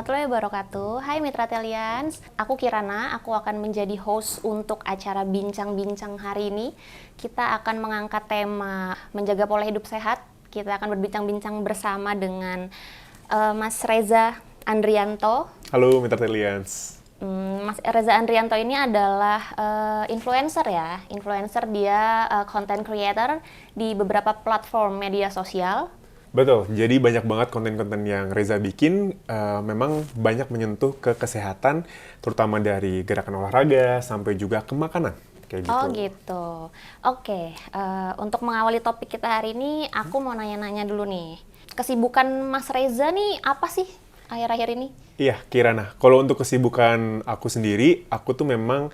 warahmatullahi wabarakatuh. Hai Mitra Telians, aku Kirana, aku akan menjadi host untuk acara Bincang-Bincang hari ini. Kita akan mengangkat tema menjaga pola hidup sehat. Kita akan berbincang-bincang bersama dengan Mas Reza Andrianto. Halo Mitra Telians. Mas Reza Andrianto ini adalah influencer ya. Influencer, dia content creator di beberapa platform media sosial. Betul, jadi banyak banget konten-konten yang Reza bikin, memang banyak menyentuh ke kesehatan, terutama dari gerakan olahraga sampai juga ke makanan, kayak gitu. Oh gitu. Oke, untuk mengawali topik kita hari ini, aku mau nanya-nanya dulu nih. Kesibukan Mas Reza nih apa sih akhir-akhir ini? Iya, Kirana. Kalau untuk kesibukan aku sendiri, aku tuh memang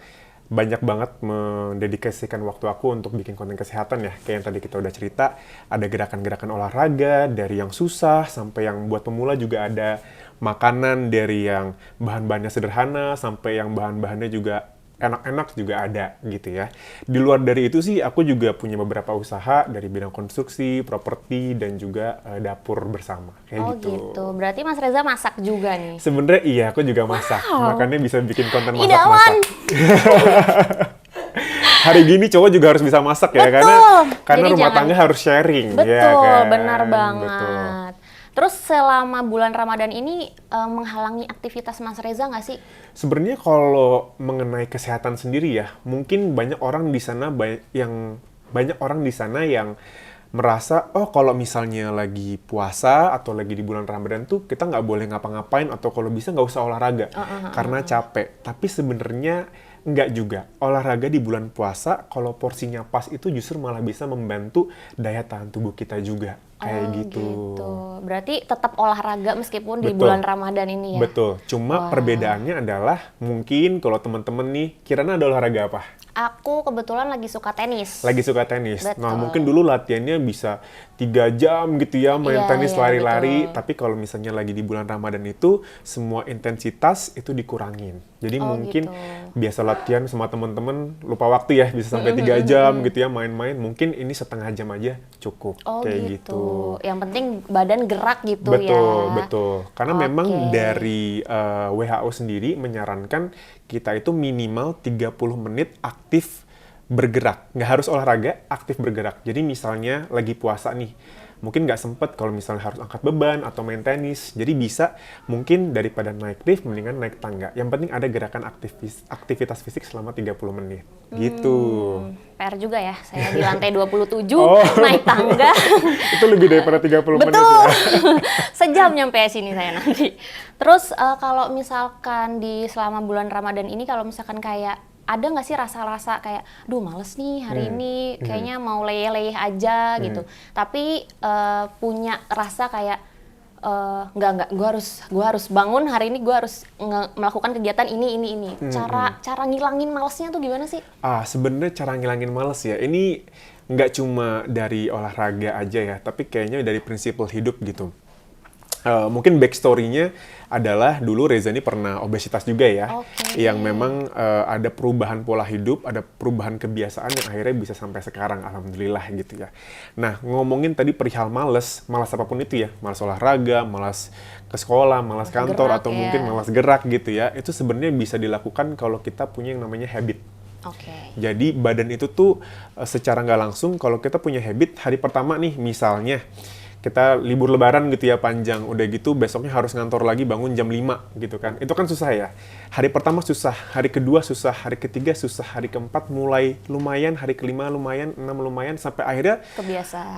banyak banget mendedikasikan waktu aku untuk bikin konten kesehatan ya. Kayak yang tadi kita udah cerita, ada gerakan-gerakan olahraga, dari yang susah sampai yang buat pemula juga ada makanan dari yang bahan-bahannya sederhana sampai yang bahan-bahannya juga enak-enak juga ada gitu ya. Di luar dari itu sih aku juga punya beberapa usaha dari bidang konstruksi, properti, dan juga dapur bersama. Kayak gitu. Berarti Mas Reza masak juga nih? Sebenarnya iya, aku juga masak. Makanya bisa bikin konten Idaman. masak-masak. Hari gini cowok juga harus bisa masak ya, karena rumah tangga harus sharing. Betul, ya kan? benar banget. Betul. Terus selama bulan Ramadan ini menghalangi aktivitas Mas Reza nggak sih? Sebenarnya kalau mengenai kesehatan sendiri ya, mungkin banyak orang di sana yang merasa, oh kalau misalnya lagi puasa atau lagi di bulan Ramadan tuh kita nggak boleh ngapa-ngapain atau kalau bisa nggak usah olahraga karena capek. Tapi sebenarnya nggak juga. Olahraga di bulan puasa kalau porsinya pas itu justru malah bisa membantu daya tahan tubuh kita juga. Kayak gitu. Berarti tetap olahraga meskipun di Betul. bulan Ramadan ini ya? Betul. Cuma perbedaannya adalah mungkin kalau teman-teman nih, Kirana ada olahraga apa? Aku kebetulan lagi suka tenis. Lagi suka tenis. Betul. Nah, mungkin dulu latihannya bisa 3 jam gitu ya, main tenis lari-lari. Betul. Tapi kalau misalnya lagi di bulan Ramadan itu, semua intensitas itu dikurangin. Jadi mungkin biasa latihan sama teman-teman, lupa waktu ya, bisa sampai 3 jam gitu ya, main-main. Mungkin ini setengah jam aja cukup. Kayak gitu. Yang penting badan gerak gitu ya. Betul. Karena memang dari WHO sendiri menyarankan kita itu minimal 30 menit aktif bergerak. Nggak harus olahraga, aktif bergerak. Jadi misalnya lagi puasa nih, mungkin nggak sempet kalau misalnya harus angkat beban atau main tenis. Jadi bisa mungkin daripada naik lift, mendingan naik tangga. Yang penting ada gerakan aktivitas fisik selama 30 menit. Gitu. PR juga ya, saya di lantai 27, naik tangga. Itu lebih daripada 30 menit Betul. ya. Sejam nyampe sini saya nanti. Terus kalau misalkan di selama bulan Ramadan ini, kalau misalkan kayak ada nggak sih rasa-rasa kayak, duh males nih hari ini, kayaknya mau leyeh-leyeh aja gitu. Tapi punya rasa kayak, nggak, gue harus bangun hari ini, gue harus melakukan kegiatan ini. Cara ngilangin malesnya tuh gimana sih? Sebenarnya cara ngilangin males ya, ini nggak cuma dari olahraga aja ya, tapi kayaknya dari prinsip hidup gitu. Mungkin backstory-nya adalah dulu Reza ini pernah obesitas juga ya, yang memang ada perubahan pola hidup, ada perubahan kebiasaan yang akhirnya bisa sampai sekarang, alhamdulillah gitu ya. Nah, ngomongin tadi perihal malas apapun itu ya, malas olahraga, malas ke sekolah, malas kantor, atau mungkin malas gerak gitu ya, itu sebenarnya bisa dilakukan kalau kita punya yang namanya habit. Jadi badan itu tuh secara nggak langsung, kalau kita punya habit, hari pertama nih misalnya, kita libur lebaran gitu ya panjang, udah gitu besoknya harus ngantor lagi bangun jam 5 gitu kan. Itu kan susah ya. Hari pertama susah, hari kedua susah, hari ketiga susah, hari keempat mulai lumayan, hari kelima lumayan, 6 lumayan, sampai akhirnya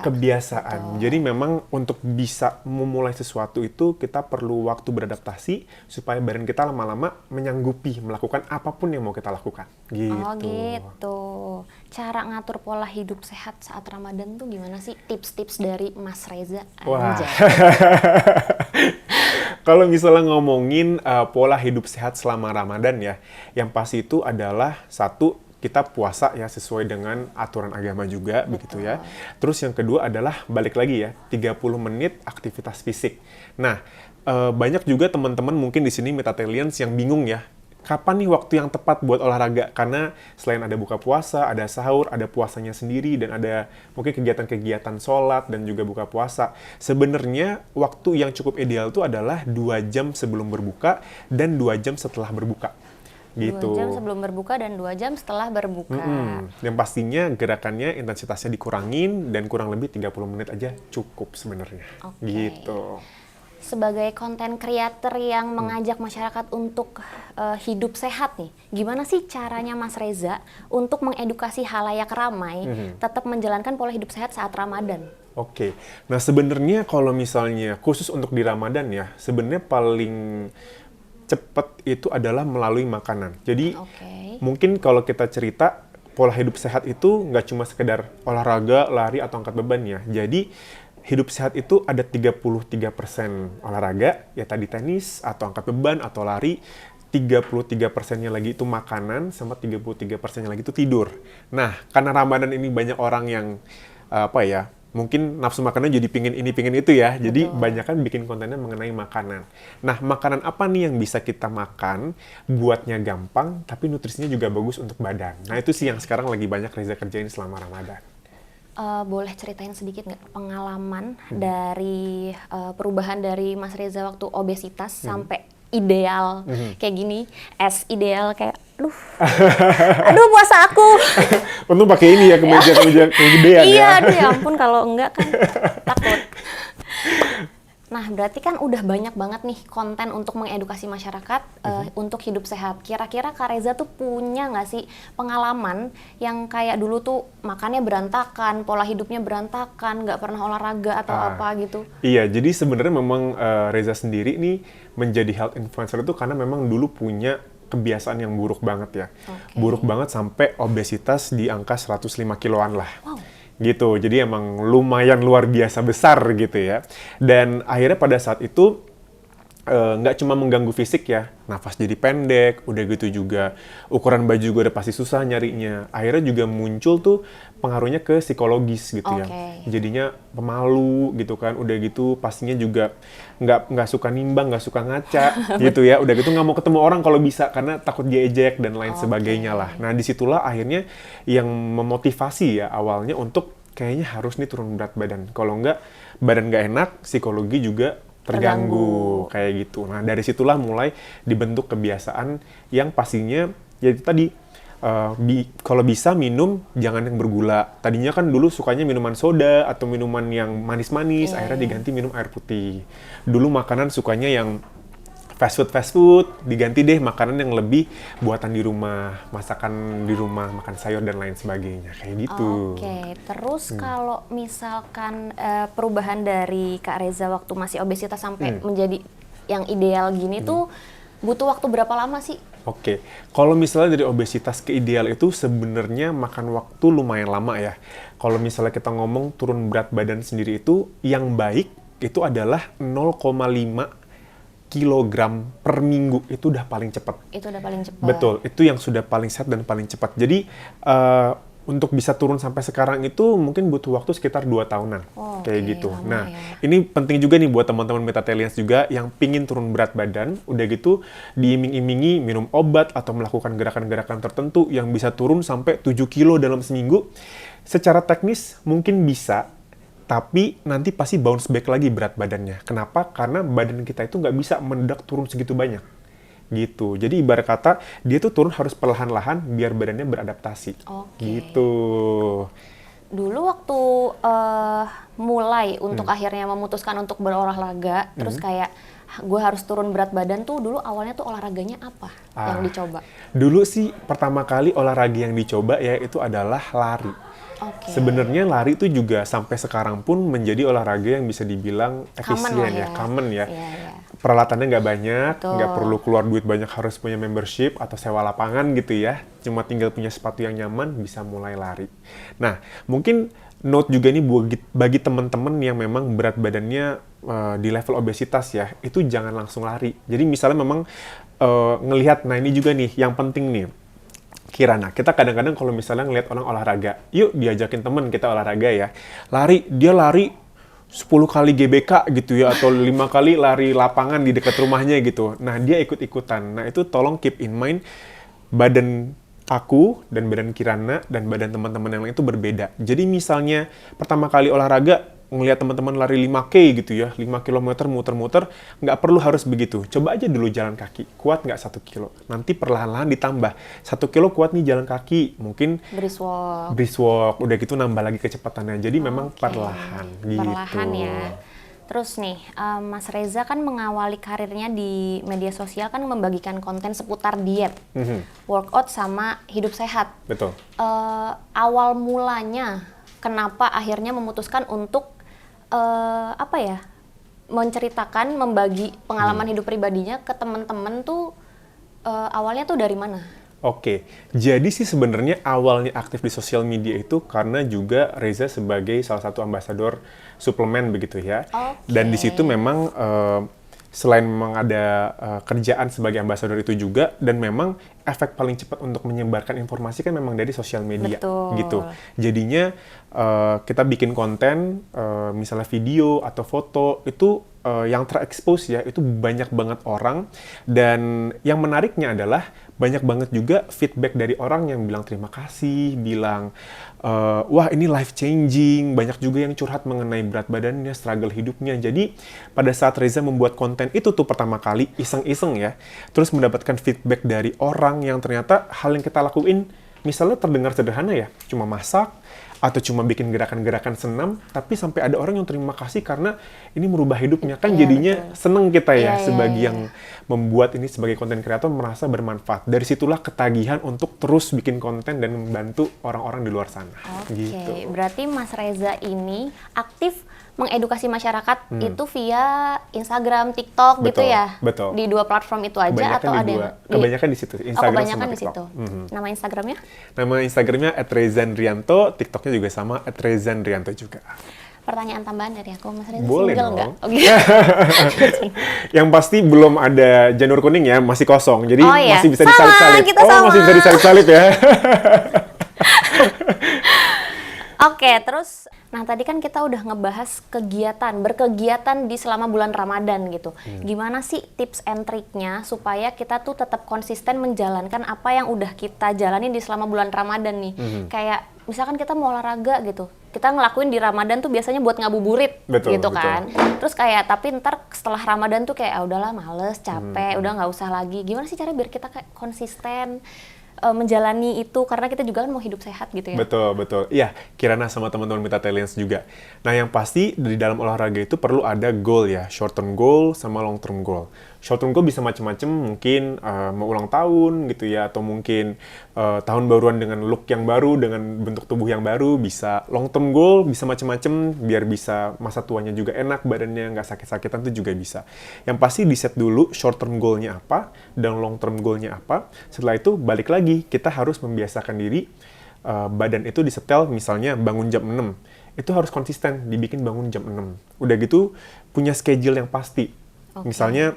kebiasaan. Jadi memang untuk bisa memulai sesuatu itu kita perlu waktu beradaptasi supaya badan kita lama-lama menyanggupi melakukan apapun yang mau kita lakukan. Gitu. Cara ngatur pola hidup sehat saat Ramadan tuh gimana sih? Tips-tips dari Mas Reza. Wah. Kalau misalnya ngomongin pola hidup sehat selama Ramadan ya, yang pasti itu adalah satu, kita puasa ya sesuai dengan aturan agama juga. Begitu ya. Terus yang kedua adalah balik lagi ya, 30 menit aktivitas fisik. Nah, banyak juga teman-teman mungkin di sini Meta Telians yang bingung ya, kapan nih waktu yang tepat buat olahraga? Karena selain ada buka puasa, ada sahur, ada puasanya sendiri, dan ada mungkin kegiatan-kegiatan sholat dan juga buka puasa. Sebenarnya waktu yang cukup ideal itu adalah 2 jam sebelum berbuka dan 2 jam setelah berbuka. Gitu. 2 jam sebelum berbuka dan 2 jam setelah berbuka. Yang pastinya gerakannya intensitasnya dikurangin dan kurang lebih 30 menit aja cukup sebenarnya. Oke. Gitu. Sebagai konten creator yang mengajak masyarakat untuk hidup sehat nih, gimana sih caranya Mas Reza untuk mengedukasi halayak ramai tetap menjalankan pola hidup sehat saat Ramadan? Oke, nah sebenarnya kalau misalnya khusus untuk di Ramadan ya, sebenarnya paling cepat itu adalah melalui makanan. Jadi mungkin kalau kita cerita pola hidup sehat itu nggak cuma sekedar olahraga, lari atau angkat beban ya. Jadi hidup sehat itu ada 33% olahraga, ya tadi tenis atau angkat beban atau lari. 33%-nya lagi itu makanan, sama 33%-nya lagi itu tidur. Nah, karena Ramadan ini banyak orang yang mungkin nafsu makannya jadi pingin ini, pingin itu ya. Jadi banyak kan bikin kontennya mengenai makanan. Nah, makanan apa nih yang bisa kita makan, buatnya gampang, tapi nutrisinya juga bagus untuk badan. Nah, itu sih yang sekarang lagi banyak Reza kerjain selama Ramadan. Boleh ceritain sedikit nggak pengalaman dari perubahan dari Mas Reza waktu obesitas sampai ideal kayak gini, ideal kayak, aduh puasa aku. Untung pakai ini ya, kemeja kegedean ya. Iya, aduh ya ampun kalau enggak kan takut. Nah, berarti kan udah banyak banget nih konten untuk mengedukasi masyarakat untuk hidup sehat. Kira-kira Kak Reza tuh punya nggak sih pengalaman yang kayak dulu tuh makannya berantakan, pola hidupnya berantakan, nggak pernah olahraga atau apa gitu? Iya, jadi sebenarnya memang Reza sendiri nih menjadi health influencer itu karena memang dulu punya kebiasaan yang buruk banget ya. Buruk banget sampai obesitas di angka 105 kiloan lah. Wow. Gitu, jadi emang lumayan luar biasa besar gitu ya. Dan akhirnya pada saat itu nggak cuma mengganggu fisik ya, nafas jadi pendek, udah gitu juga ukuran baju gue udah pasti susah nyarinya. Akhirnya juga muncul tuh pengaruhnya ke psikologis gitu ya. Jadinya pemalu gitu kan, udah gitu pastinya juga nggak suka nimbang, nggak suka ngaca gitu ya. Udah gitu nggak mau ketemu orang kalau bisa karena takut diejek dan lain sebagainya lah. Nah disitulah akhirnya yang memotivasi ya awalnya untuk kayaknya harus nih turun berat badan. Kalau nggak badan nggak enak, psikologi juga terganggu kayak gitu. Nah dari situlah mulai dibentuk kebiasaan yang pastinya ya itu tadi kalau bisa minum jangan yang bergula. Tadinya kan dulu sukanya minuman soda atau minuman yang manis-manis, akhirnya diganti minum air putih. Dulu makanan sukanya yang fast food, diganti deh makanan yang lebih buatan di rumah, masakan di rumah, makan sayur dan lain sebagainya, kayak gitu. Terus kalau misalkan perubahan dari Kak Reza waktu masih obesitas sampai menjadi yang ideal gini tuh butuh waktu berapa lama sih? Kalau misalnya dari obesitas ke ideal itu sebenarnya makan waktu lumayan lama ya. Kalau misalnya kita ngomong turun berat badan sendiri itu, yang baik itu adalah 0,5 kilogram per minggu, itu udah paling cepat. Itu udah paling cepat. Betul, itu yang sudah paling sehat dan paling cepat. Jadi untuk bisa turun sampai sekarang itu mungkin butuh waktu sekitar 2 tahunan. Kayak gitu. Nah, ini penting juga nih buat teman-teman Metatelians juga yang pingin turun berat badan, udah gitu diiming-imingi minum obat atau melakukan gerakan-gerakan tertentu yang bisa turun sampai 7 kilo dalam seminggu. Secara teknis mungkin bisa, tapi nanti pasti bounce back lagi berat badannya. Kenapa? Karena badan kita itu nggak bisa mendadak turun segitu banyak. Gitu. Jadi ibarat kata, dia tuh turun harus perlahan-lahan biar badannya beradaptasi. Gitu. Dulu waktu mulai untuk akhirnya memutuskan untuk berolahraga, terus kayak gue harus turun berat badan tuh dulu awalnya tuh olahraganya apa yang dicoba? Dulu sih pertama kali olahraga yang dicoba ya itu adalah lari. Sebenarnya lari itu juga sampai sekarang pun menjadi olahraga yang bisa dibilang efisien common ya. Peralatannya nggak banyak, nggak perlu keluar duit banyak, harus punya membership atau sewa lapangan gitu ya. Cuma tinggal punya sepatu yang nyaman, bisa mulai lari. Nah, mungkin note juga nih bagi teman-teman yang memang berat badannya di level obesitas ya, itu jangan langsung lari. Jadi misalnya memang ngelihat, nah ini juga nih yang penting nih. Kirana, kita kadang-kadang kalau misalnya ngelihat orang olahraga, yuk diajakin temen kita olahraga ya. Dia lari 10 kali GBK gitu ya, atau 5 kali lari lapangan di dekat rumahnya gitu. Nah, dia ikut-ikutan. Nah, itu tolong keep in mind, badan aku dan badan Kirana dan badan teman-teman yang lain itu berbeda. Jadi misalnya pertama kali olahraga, ngelihat teman-teman lari 5K gitu ya, 5 km muter-muter, nggak perlu harus begitu. Coba aja dulu jalan kaki, kuat nggak 1 kilo? Nanti perlahan-lahan ditambah. 1 kilo kuat nih jalan kaki, mungkin brisk walk, udah gitu nambah lagi kecepatannya. Jadi memang perlahan gitu. Perlahan ya. Terus nih, Mas Reza kan mengawali karirnya di media sosial kan membagikan konten seputar diet, workout sama hidup sehat. Betul. Awal mulanya, kenapa akhirnya memutuskan untuk menceritakan, membagi pengalaman hidup pribadinya ke teman-teman tuh awalnya tuh dari mana? Oke, jadi sih sebenarnya awalnya aktif di sosial media itu karena juga Reza sebagai salah satu ambasador suplemen begitu ya. Dan di situ memang selain memang ada kerjaan sebagai ambasador itu juga, dan memang efek paling cepat untuk menyebarkan informasi kan memang dari sosial media. Betul. Gitu. Jadinya kita bikin konten, misalnya video atau foto itu yang terekspos ya, itu banyak banget orang, dan yang menariknya adalah banyak banget juga feedback dari orang yang bilang terima kasih, bilang wah ini life changing, banyak juga yang curhat mengenai berat badannya, struggle hidupnya. Jadi pada saat Reza membuat konten itu tuh pertama kali iseng-iseng ya, terus mendapatkan feedback dari orang yang ternyata hal yang kita lakuin misalnya terdengar sederhana ya, cuma masak atau cuma bikin gerakan-gerakan senam, tapi sampai ada orang yang terima kasih karena ini merubah hidupnya. Kan jadinya seneng kita ya, sebagai yang membuat ini sebagai konten kreator merasa bermanfaat. Dari situlah ketagihan untuk terus bikin konten dan membantu orang-orang di luar sana. Gitu. Berarti Mas Reza ini aktif mengedukasi masyarakat itu via Instagram, TikTok gitu ya? Betul. Di 2 platform itu aja Kebanyakan atau ada yang kebanyakan di situ, Instagram kebanyakan sama di TikTok. situ. Nama Instagramnya? Nama Instagramnya @rezanrianto, TikToknya juga sama @rezanrianto juga. Pertanyaan tambahan dari aku, Mas Reza Boleh single dong. nggak? Oh, gitu. Yang pasti belum ada janur kuning ya, masih kosong. Jadi masih bisa Sama, disalip-salip. kita Oh, sama. masih bisa disalip-salip ya. Oke, terus tadi kan kita udah ngebahas berkegiatan di selama bulan Ramadan gitu. Gimana sih tips and triknya supaya kita tuh tetap konsisten menjalankan apa yang udah kita jalanin di selama bulan Ramadan nih? Kayak misalkan kita mau olahraga gitu, kita ngelakuin di Ramadan tuh biasanya buat ngabuburit gitu kan. Terus kayak tapi ntar setelah Ramadan tuh kayak udahlah males, capek, udah nggak usah lagi. Gimana sih cara biar kita kayak konsisten menjalani itu, karena kita juga kan mau hidup sehat gitu ya. Betul. Iya, Kirana sama teman-teman Metatalians juga. Nah, yang pasti di dalam olahraga itu perlu ada goal ya, short term goal sama long term goal. Short term goal bisa macam-macam, mungkin mau ulang tahun gitu ya, atau mungkin tahun baruan dengan look yang baru, dengan bentuk tubuh yang baru. Bisa long term goal, bisa macam-macam, biar bisa masa tuanya juga enak, badannya nggak sakit-sakitan tuh juga bisa. Yang pasti di set dulu short term goalnya apa, dan long term goalnya apa. Setelah itu balik lagi, kita harus membiasakan diri, badan itu disetel misalnya bangun jam 6. Itu harus konsisten, dibikin bangun jam 6. Udah gitu, punya schedule yang pasti. Misalnya,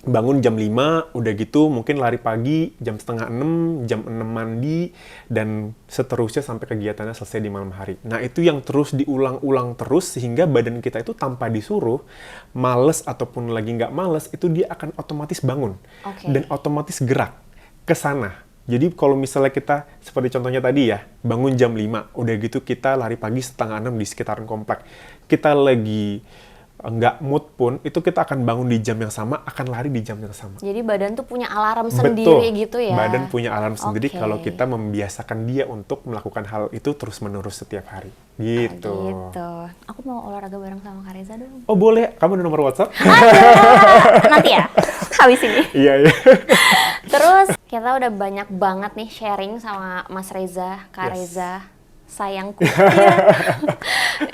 bangun jam 5, udah gitu mungkin lari pagi, jam setengah 6, jam 6 mandi, dan seterusnya sampai kegiatannya selesai di malam hari. Nah, itu yang terus diulang-ulang terus, sehingga badan kita itu tanpa disuruh, males ataupun lagi nggak males, itu dia akan otomatis bangun. Dan otomatis gerak ke sana. Jadi kalau misalnya kita, seperti contohnya tadi ya, bangun jam 5, udah gitu kita lari pagi setengah 6 di sekitaran komplek. Kita lagi nggak mood pun, itu kita akan bangun di jam yang sama, akan lari di jam yang sama. Jadi badan tuh punya alarm sendiri gitu ya? Badan punya alarm sendiri kalau kita membiasakan dia untuk melakukan hal itu terus-menerus setiap hari. Gitu. Gitu. Aku mau olahraga bareng sama Kak Reza dong. Oh boleh, kamu ada nomor WhatsApp? Nanti ya, habis ini. Iya. Terus kita udah banyak banget nih sharing sama Mas Reza, Kak Reza, sayangku.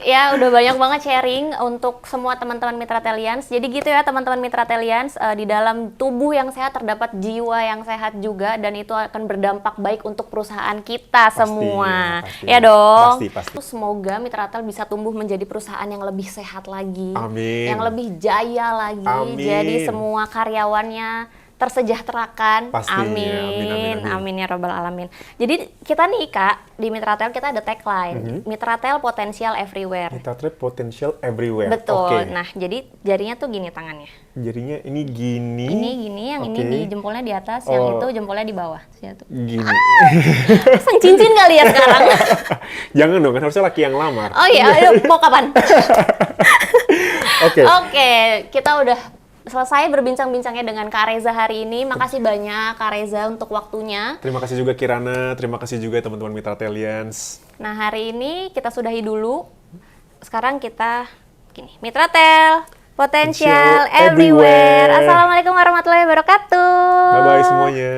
Ya udah banyak banget sharing untuk semua teman-teman Mitra Telians. Jadi gitu ya teman-teman Mitra Telians, di dalam tubuh yang sehat terdapat jiwa yang sehat juga, dan itu akan berdampak baik untuk perusahaan kita semua. Ya dong. Pasti. Semoga Mitra Tel bisa tumbuh menjadi perusahaan yang lebih sehat lagi. Amin. Yang lebih jaya lagi. Amin. Jadi semua karyawannya tersejahterakan. Pastinya. Amin. Amin ya robbal alamin. Jadi kita nih Kak, di Mitratel kita ada tagline, Mitratel Potensial Everywhere. Mitratel Potential Everywhere. Betul. Oke. Nah, jadi jarinya tuh gini tangannya. Jadinya ini gini. Ini gini, yang ini Oke. di jempolnya di atas, yang itu jempolnya di bawah. Situ. Gini. Pasang cincin kali ya sekarang. Jangan dong, kan harusnya laki yang lamar. Oh iya, ayo mau kapan? Oke. Oke, kita udah selesai berbincang-bincangnya dengan Kak Reza hari ini. Makasih banyak Kak Reza untuk waktunya. Terima kasih juga Kirana, terima kasih juga teman-teman Mitratelians. Nah, hari ini kita sudahi dulu. Sekarang kita gini, Mitratel Potensial Potential Everywhere. Everywhere. Assalamualaikum warahmatullahi wabarakatuh. Bye-bye semuanya.